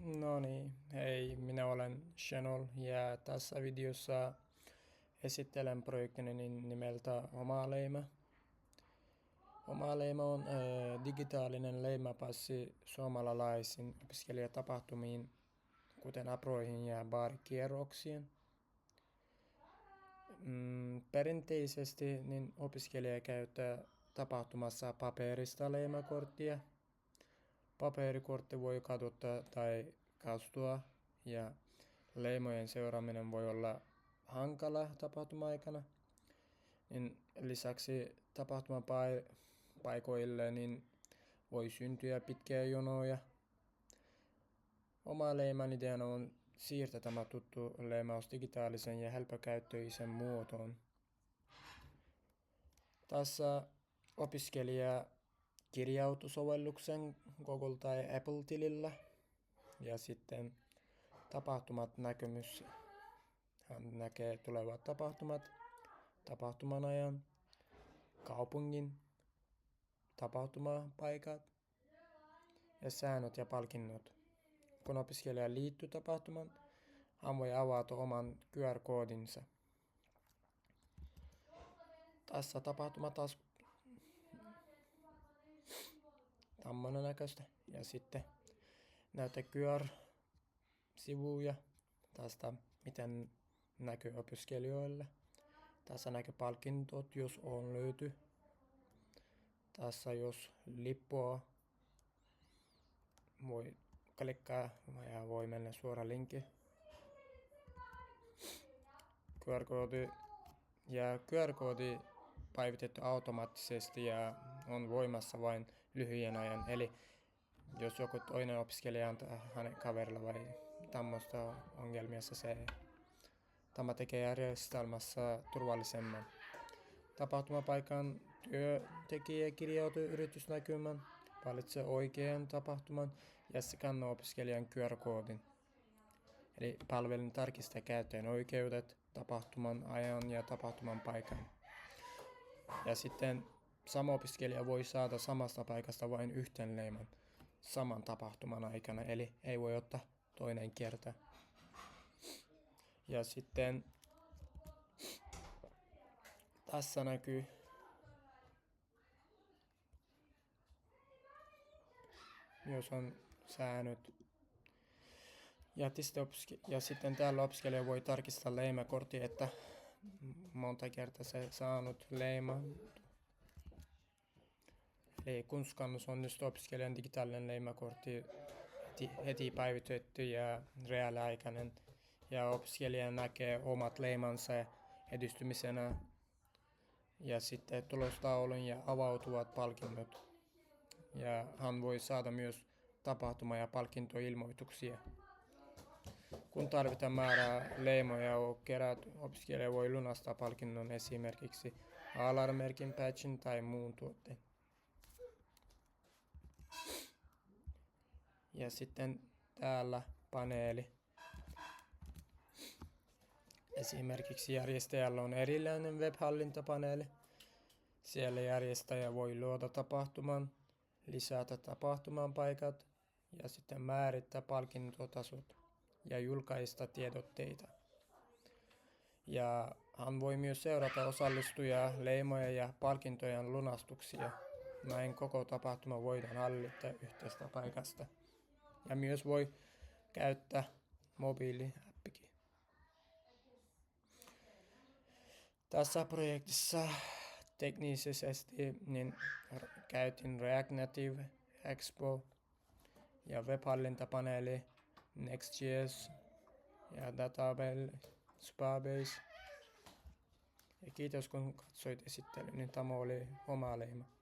No niin, hei, minä olen Shenol ja tässä videossa esittelen projektini nimeltä Oma Leima. Oma Leima on digitaalinen leimapassi suomalaisiin opiskelijatapahtumiin, kuten aproihin ja baarikierroksiin. Perinteisesti opiskelija käyttää tapahtumassa paperista leimakorttia. Paperikortti voi kadota tai kastua ja leimojen seuraaminen voi olla hankala tapahtuma-aikana. Lisäksi tapahtumapaikoille voi syntyä pitkiä jonoja. Oma leiman ideana on siirtää tämä tuttu leimaus digitaalisen ja helppokäyttöisen muotoon. Tässä opiskelija kirjautuu sovelluksen Google tai Apple-tilillä ja sitten tapahtumat näkemys. Hän näkee tulevat tapahtumat, tapahtuman ajan, kaupungin, tapahtumapaikat ja säännöt ja palkinnot. Kun opiskelija liittyy tapahtumaan, hän voi avata oman QR-koodinsa. Tässä tapahtuma taas tämmönen näköistä ja sitten näyttää QR-sivuja tästä miten näkyy opiskelijoille. Tässä näkyy palkintot, jos on löyty. Tässä jos lippua voi klikkaa ja voi mennä suora linkki. QR-koodi päivitetty automaattisesti ja on voimassa vain lyhyen ajan. Eli jos joku toinen opiskelija antaa hänen kaverilla vai tämmöistä ongelmia, tämä tekee järjestelmässä turvallisemman. Tapahtumapaikan työntekijä kirjautuu yritysnäkymään, valitsee oikean tapahtuman ja skannaa opiskelijan QR-koodin. Eli palvelun tarkistaa käyttäjän oikeudet, tapahtuman ajan ja tapahtuman paikan. Ja sitten sama opiskelija voi saada samasta paikasta vain yhten leiman saman tapahtuman aikana, eli ei voi ottaa toinen kerta. Ja sitten tässä näkyy jos on säännöt. Ja sitten täällä opiskelija voi tarkistaa leimakortti, että monta kertaa se saanut leima. Eli kun skannus onnistuu, opiskelijan digitaalinen leimakortti heti päivitetty ja reaaliaikainen. Ja opiskelija näkee omat leimansa edistymisenä ja sitten tulostaulun ja avautuvat palkinnot. Ja hän voi saada myös tapahtuma- ja palkintoilmoituksia. Kun tarvitaan määrää leimoja on kerätty, opiskelija voi lunastaa palkinnon esimerkiksi alarmerkin, patchin tai muun tuotteen. Ja sitten täällä paneeli. Esimerkiksi järjestäjällä on erillinen web-hallintapaneeli. Siellä järjestäjä voi luoda tapahtuman, lisätä tapahtuman paikat ja sitten määrittää palkintotasot ja julkaista tiedotteita. Ja hän voi myös seurata osallistujia, leimoja ja palkintojen lunastuksia. Näin koko tapahtuma voidaan hallita yhteistä paikasta. Ja myös voi käyttää mobiiliappikin. Tässä projektissa teknisesti käytin React Native, Expo ja web-hallintapaneeli, Next.js ja Database, Supabase. Ja kiitos kun katsoit esittelyn, tämä oli Oma Leima.